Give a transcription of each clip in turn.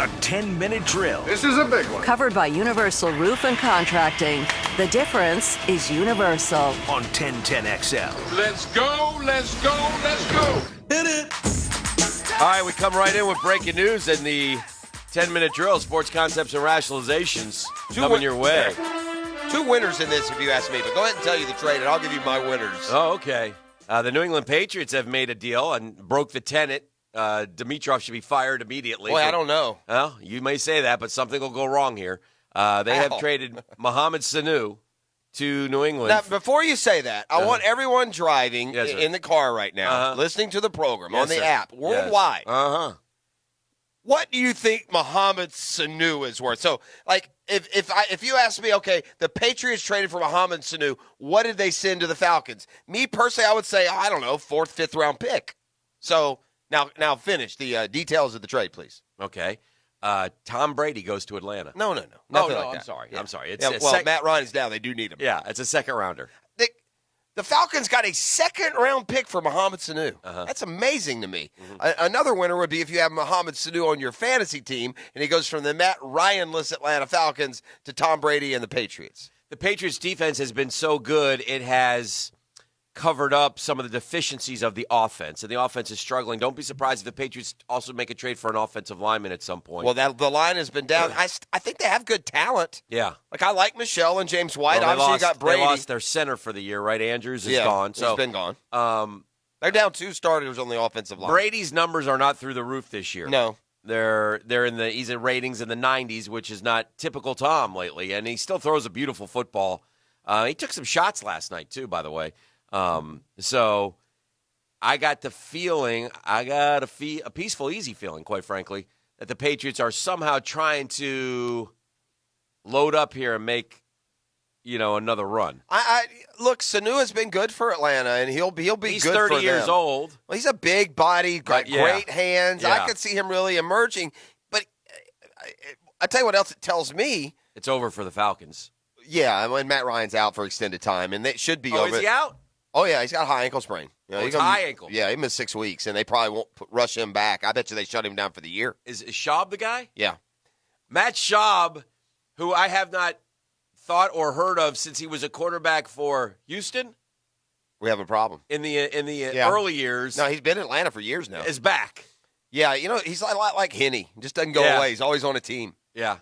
The 10-minute drill. This is a big one. Covered by Universal Roof and Contracting. The difference is universal. On 1010XL. Let's go, let's go, let's go. Hit it. All right, we come right in with breaking news and the 10-minute drill, sports concepts and rationalizations coming your way. Two winners in this, if you ask me. But go ahead and tell you the trade, and I'll give you my winners. Oh, okay. The New England Patriots have made a deal and broke the tenant. Dimitrov should be fired immediately. Boy, I don't know. Well, you may say that, but something will go wrong here. They have traded Mohamed Sanu to New England. Now, before you say that, I want everyone driving in the car right now, listening to the program on the app, worldwide. What do you think Mohamed Sanu is worth? So, like, if you ask me, okay, the Patriots traded for Mohamed Sanu, what did they send to the Falcons? Me, personally, I would say, I don't know, 4th, 5th round pick. So, now finish the details of the trade, please. Okay. Tom Brady goes to Atlanta. No. No, Like I'm sorry. Yeah. I'm sorry. Matt Ryan's down. They do need him. Yeah, it's a second-rounder. The Falcons got a second-round pick for Mohamed Sanu. That's amazing to me. Another winner would be if you have Mohamed Sanu on your fantasy team, and he goes from the Matt Ryan-less Atlanta Falcons to Tom Brady and the Patriots. The Patriots' defense has been so good, it has covered up some of the deficiencies of the offense, and the offense is struggling. Don't be surprised if the Patriots also make a trade for an offensive lineman at some point. Well, the line has been down. I think they have good talent. Yeah. Like, I like Michelle and James White. Well, obviously, you got Brady. They lost their center for the year, right? Andrews is gone. He's been gone. They're down 2 starters on the offensive line. Brady's numbers are not through the roof this year. No. He's in ratings in the 90s, which is not typical Tom lately, and he still throws a beautiful football. He took some shots last night, too, by the way. So I got the feeling, a peaceful, easy feeling, quite frankly, that the Patriots are somehow trying to load up here and make, another run. Look, Sanu has been good for Atlanta, and he'll be He's good 30 for years them. old. Well, he's a big body, got great hands. Yeah. I could see him really emerging. But I tell you what else it tells me. It's over for the Falcons. Yeah, when Matt Ryan's out for extended time, and it should be over. Is he out? Oh, yeah, he's got a high ankle sprain. It's high ankle. Yeah, he missed 6 weeks, and they probably won't rush him back. I bet you they shut him down for the year. Is Schaub the guy? Yeah. Matt Schaub, who I have not thought or heard of since he was a quarterback for Houston. We have a problem. In the early years. No, he's been in Atlanta for years now. Is back. Yeah, he's a lot like Henne. He just doesn't go away. He's always on a team. Yeah.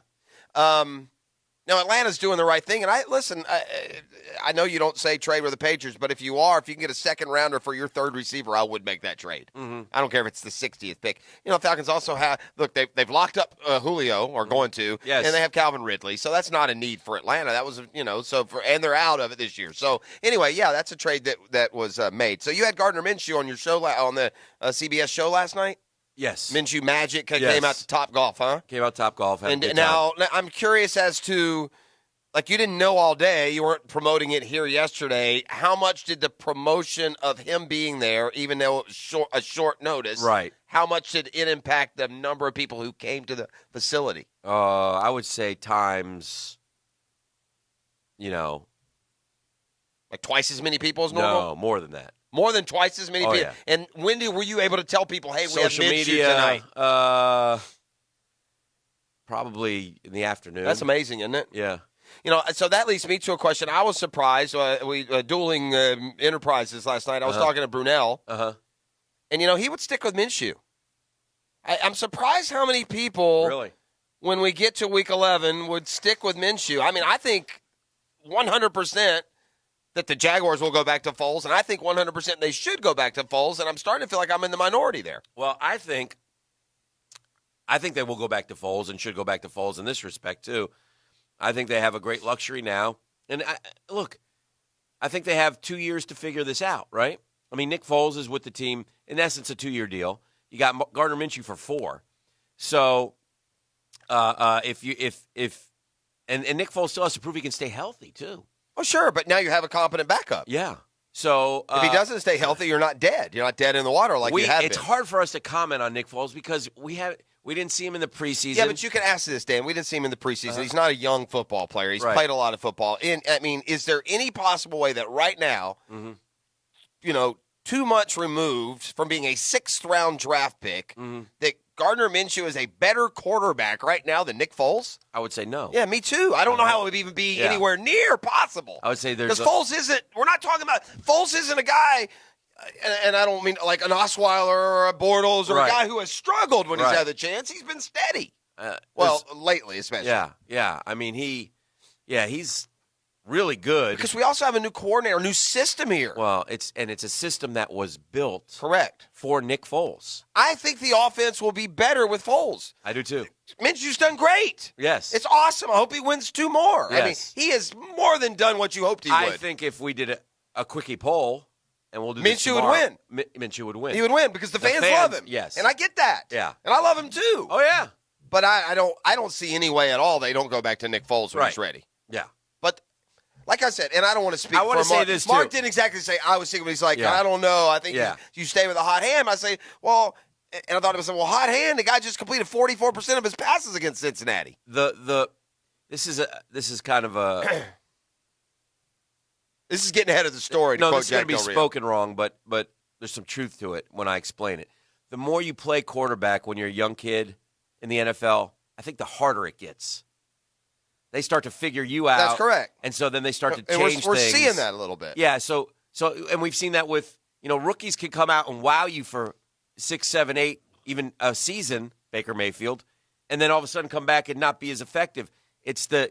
Now, Atlanta's doing the right thing, and I know you don't say trade with the Patriots, but if you can get a second-rounder for your third receiver, I would make that trade. Mm-hmm. I don't care if it's the 60th pick. Falcons also have – look, they've locked up Julio, or going to, yes. And they have Calvin Ridley, so that's not a need for Atlanta. That was, and they're out of it this year. So, anyway, yeah, that's a trade that was made. So you had Gardner Minshew on your show on the CBS show last night? Yes. Minshew Magic came out to Top Golf, huh? Came out Top Golf. And now I'm curious as to, like, you didn't know all day. You weren't promoting it here yesterday. How much did the promotion of him being there, even though it was a short notice, right? How much did it impact the number of people who came to the facility? I would say times, like twice as many people as normal? No, more than that. More than twice as many people. Yeah. And when were you able to tell people, hey, we have social Minshew media tonight? Probably in the afternoon. That's amazing, isn't it? Yeah. So that leads me to a question. I was surprised. We dueling enterprises last night. I was talking to Brunel. And, he would stick with Minshew. I'm surprised how many people, really, when we get to Week 11, would stick with Minshew. I mean, I think 100% that the Jaguars will go back to Foles, and I think 100% they should go back to Foles, and I'm starting to feel like I'm in the minority there. Well, I think they will go back to Foles and should go back to Foles in this respect, too. I think they have a great luxury now. And, I think they have 2 years to figure this out, right? I mean, Nick Foles is with the team, in essence, a 2-year deal. You got Gardner Minshew for 4. So, if Nick Foles still has to prove he can stay healthy, too. Well, sure, but now you have a competent backup. Yeah. So if he doesn't stay healthy, you're not dead. You're not dead in the water like you have been. It's hard for us to comment on Nick Foles because we didn't see him in the preseason. Yeah, but you can ask this, Dan. We didn't see him in the preseason. He's not a young football player. He's played a lot of football. Is there any possible way that right now, 2 months removed from being a 6th-round draft pick, that Gardner Minshew is a better quarterback right now than Nick Foles? I would say no. Yeah, me too. I don't know how it would even be anywhere near possible. I would say there's because Foles isn't. We're not talking about Foles isn't a guy, and I don't mean like an Osweiler or a Bortles or a guy who has struggled when he's had the chance. He's been steady. Lately especially. Yeah. I mean, he's really good. Because we also have a new coordinator, a new system here. Well, it's a system that was built for Nick Foles. I think the offense will be better with Foles. I do too. Minshew's done great. Yes. It's awesome. I hope he wins 2 more. Yes. I mean, he has more than done what you hoped he would. I think if we did a quickie poll, and we'll do this Minshew would win. Minshew would win. He would win because the fans love him. Yes. And I get that. Yeah. And I love him too. Oh, yeah. But I don't see any way at all they don't go back to Nick Foles when he's ready. Yeah. But like I said, and I don't want to speak I want for to say Mark. this too. Mark didn't exactly say I was thinking, but he's like, I don't know. I think you stay with a hot hand. I say, well, and I thought it was hot hand. The guy just completed 44% of his passes against Cincinnati. This is kind of a this is getting ahead of the story. No, this is going to be spoken wrong, but there's some truth to it when I explain it. The more you play quarterback when you're a young kid in the NFL, I think the harder it gets. They start to figure you out. That's correct. And so then they start to and change things. We're seeing that a little bit. Yeah, so and we've seen that with, rookies can come out and wow you for 6, 7, 8, even a season, Baker Mayfield, and then all of a sudden come back and not be as effective. It's kind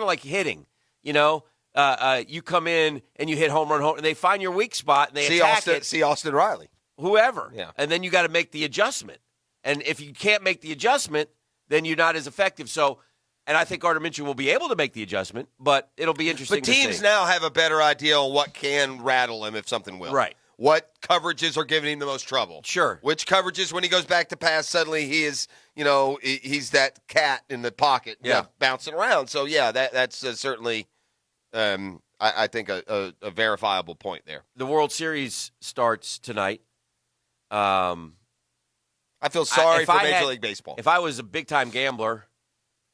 of like hitting, you come in and you hit home run, and they find your weak spot and they attack it. See Austin Riley. Whoever. Yeah. And then you got to make the adjustment. And if you can't make the adjustment, then you're not as effective. So, and I think Gardner Minshew will be able to make the adjustment, but it'll be interesting to see. But teams now have a better idea on what can rattle him if something will. Right. What coverages are giving him the most trouble. Sure. Which coverages, when he goes back to pass, suddenly he is, he's that cat in the pocket bouncing around. So, that's certainly, I think, a verifiable point there. The World Series starts tonight. I feel sorry for Major League Baseball. If I was a big-time gambler,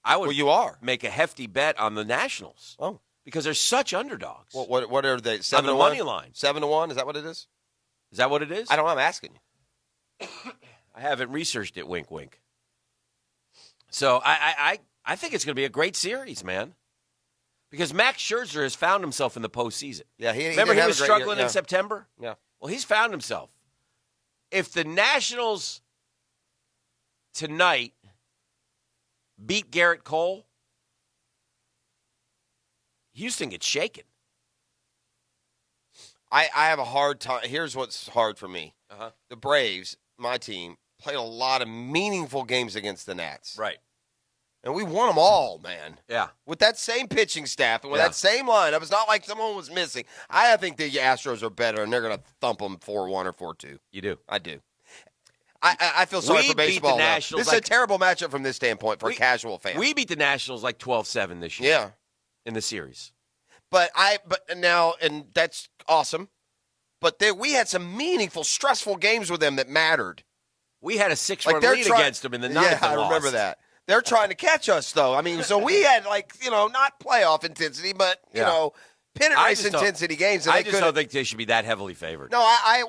I would make a hefty bet on the Nationals. Oh. Because they're such underdogs. What are they? 7 on the money line. 7-1? Is that what it is? Is that what it is? I don't know. I'm asking you. I haven't researched it, wink, wink. So I think it's going to be a great series, man. Because Max Scherzer has found himself in the postseason. Yeah, Remember he was struggling in September? Yeah. Well, he's found himself. If the Nationals tonight beat Garrett Cole, Houston gets shaken. I have a hard time. Here's what's hard for me. Uh-huh. The Braves, my team, played a lot of meaningful games against the Nats. Right. And we won them all, man. Yeah. With that same pitching staff and with that same lineup. It's not like someone was missing. I think the Astros are better, and they're going to thump them 4-1 or 4-2. You do? I do. I feel sorry for baseball. This is a terrible matchup from this standpoint for a casual fan. We beat the Nationals like 12-7 this year. Yeah. In the series. But now, and that's awesome. But we had some meaningful, stressful games with them that mattered. We had a 6-run lead against them in the ninth. Yeah, I remember that. They're trying to catch us, though. I mean, so we had, not playoff intensity, but, pennant race intensity games. I just don't think they should be that heavily favored. No,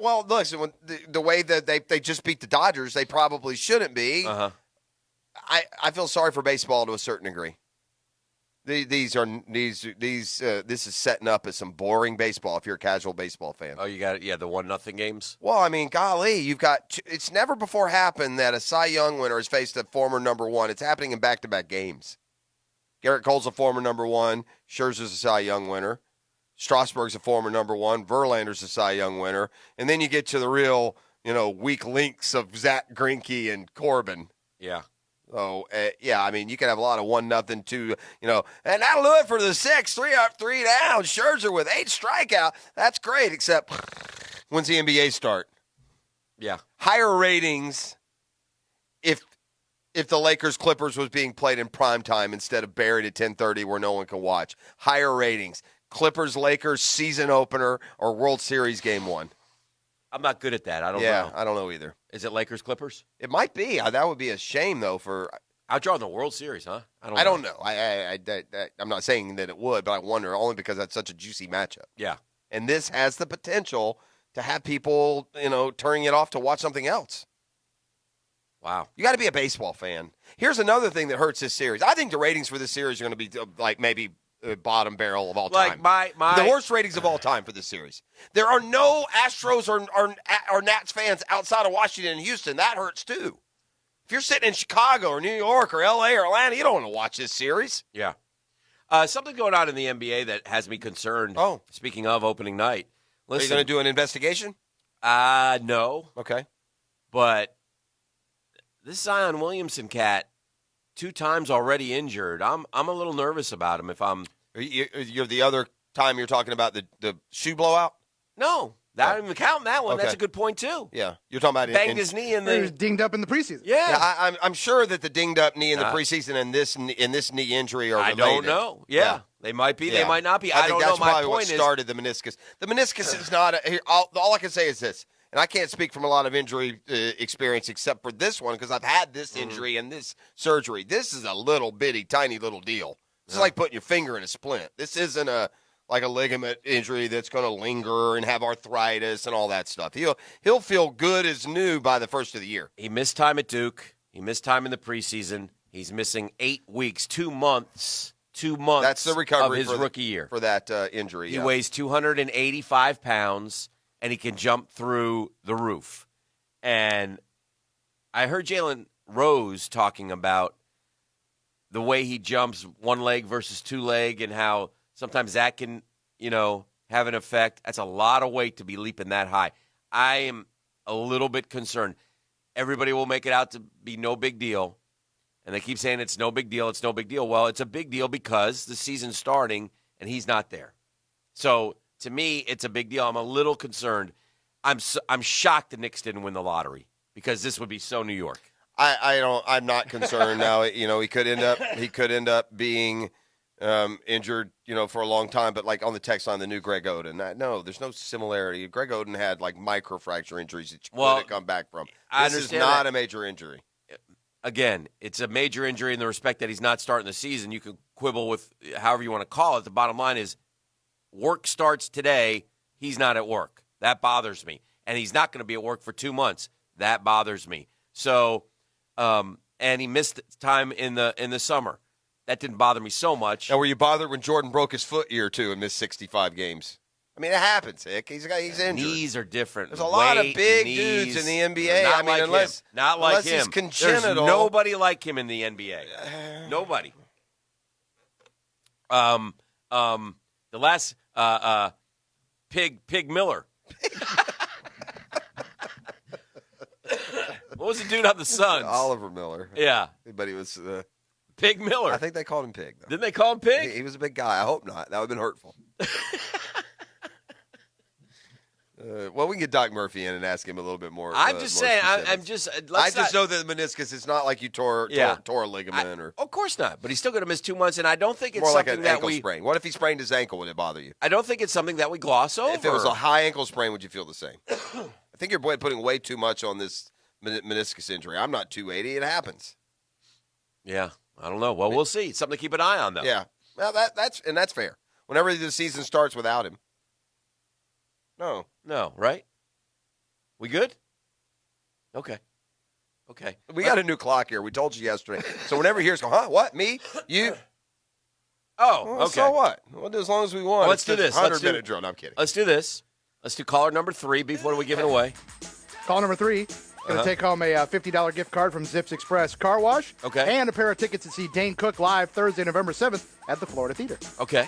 well, listen, when the way that they just beat the Dodgers, they probably shouldn't be. Uh-huh. I feel sorry for baseball to a certain degree. This is setting up as some boring baseball if you're a casual baseball fan. Oh, you got it. Yeah, the 1-0 games. Well, I mean, golly, you've got. It's never before happened that a Cy Young winner has faced a former number one. It's happening in back-to-back games. Garrett Cole's a former number one. Scherzer's a Cy Young winner. Strasburg's a former number one. Verlander's a Cy Young winner. And then you get to the real, weak links of Zach Greinke and Corbin. Yeah. So, I mean, you can have a lot of 1-0, 2, and that'll do it for the 6, 3 up, 3 down. Scherzer with 8 strikeout. That's great, except when's the NBA start? Yeah. Higher ratings if the Lakers-Clippers was being played in prime time instead of buried at 10:30 where no one can watch. Higher ratings. Clippers-Lakers season opener or World Series game 1. I'm not good at that. I don't know. Yeah, I don't know either. Is it Lakers-Clippers? It might be. That would be a shame, though, for – I'll draw in the World Series, huh? I don't know. I'm not saying that it would, but I wonder only because that's such a juicy matchup. Yeah. And this has the potential to have people, turning it off to watch something else. Wow. You got to be a baseball fan. Here's another thing that hurts this series. I think the ratings for this series are going to be like maybe bottom barrel of all time. Like the worst ratings of all time for this series. There are no Astros or Nats fans outside of Washington and Houston. That hurts too. If you're sitting in Chicago or New York or L.A. or Atlanta, you don't want to watch this series. Yeah. Something going on in the NBA that has me concerned. Oh. Speaking of opening night. Listen, are you going to do an investigation? No. Okay. But this Zion Williamson cat, 2 times already injured. I'm a little nervous about him if I'm. You're the other time you're talking about the shoe blowout? No. That I'm counting that one. Okay. That's a good point, too. Yeah. You're talking about banged his knee in the. He was dinged up in the preseason. Yeah. I'm sure that the dinged up knee in the preseason and this knee injury are related. I don't know. Yeah. They might be. Yeah. They might not be. I don't know. That's My probably point what started the meniscus. The meniscus is not. All I can say is this, and I can't speak from a lot of injury experience except for this one because I've had this injury and this surgery. This is a little bitty, tiny little deal. It's like putting your finger in a splint. This isn't like a ligament injury that's going to linger and have arthritis and all that stuff. He'll feel good as new by the first of the year. He missed time at Duke. He missed time in the preseason. He's missing 8 weeks, 2 months. 2 months. That's the recovery of his rookie year for that injury. He weighs 285 pounds, and he can jump through the roof. And I heard Jalen Rose talking about the way he jumps one leg versus 2 leg and how sometimes that can, have an effect. That's a lot of weight to be leaping that high. I am a little bit concerned. Everybody will make it out to be no big deal. And they keep saying it's no big deal, it's no big deal. Well, it's a big deal because the season's starting and he's not there. So, to me, it's a big deal. I'm a little concerned. I'm shocked the Knicks didn't win the lottery because this would be so New York. I'm not concerned now. He could end up being injured, for a long time. But like on the text line, the new Greg Oden. No, there's no similarity. Greg Oden had like microfracture injuries that you couldn't come back from. This is not a major injury. Again, it's a major injury in the respect that he's not starting the season. You can quibble with however you want to call it. The bottom line is work starts today. He's not at work. That bothers me. And he's not going to be at work for 2 months. That bothers me. So, and he missed time in the summer. That didn't bother me so much. Now, were you bothered when Jordan broke his foot year 2 and missed 65 games? I mean, it happens, Hick. He's injured. Knees are different. There's a lot of big dudes in the NBA. Not like unless him. He's congenital. There's nobody like him in the NBA. Nobody. The last Pig Miller. What was the dude on the Suns? Oliver Miller. Yeah, but he was Pig Miller. I think they called him Pig, though. Didn't they call him Pig? He was a big guy. I hope not. That would have been hurtful. Well, we can get Doc Murphy in and ask him a little bit more. I'm just saying. I just know that the meniscus. It's not like you tore a ligament or. Of course not. But he's still going to miss 2 months, and I don't think it's more something like an that ankle sprain. What if he sprained his ankle? Would it bother you? I don't think it's something that we gloss over. If it was a high ankle sprain, would you feel the same? I think you're putting way too much on this meniscus injury. I'm not 280. It happens. Yeah, I don't know. Well, we'll see. It's something to keep an eye on, though. Yeah, well, that's fair. Whenever the season starts without him. No, right? We good? Okay. We got a new clock here. We told you yesterday. So whenever you hear us go, huh? What? Me? You? Oh, okay. So what? We'll do as long as we want. Well, let's do this. 100-minute drill. No, I'm kidding. Let's do this. Let's do caller number 3. Beef, what are we giving away? Call number 3. Going to take home a $50 gift card from Zips Express Car Wash. Okay. And a pair of tickets to see Dane Cook live Thursday, November 7th at the Florida Theater. Okay.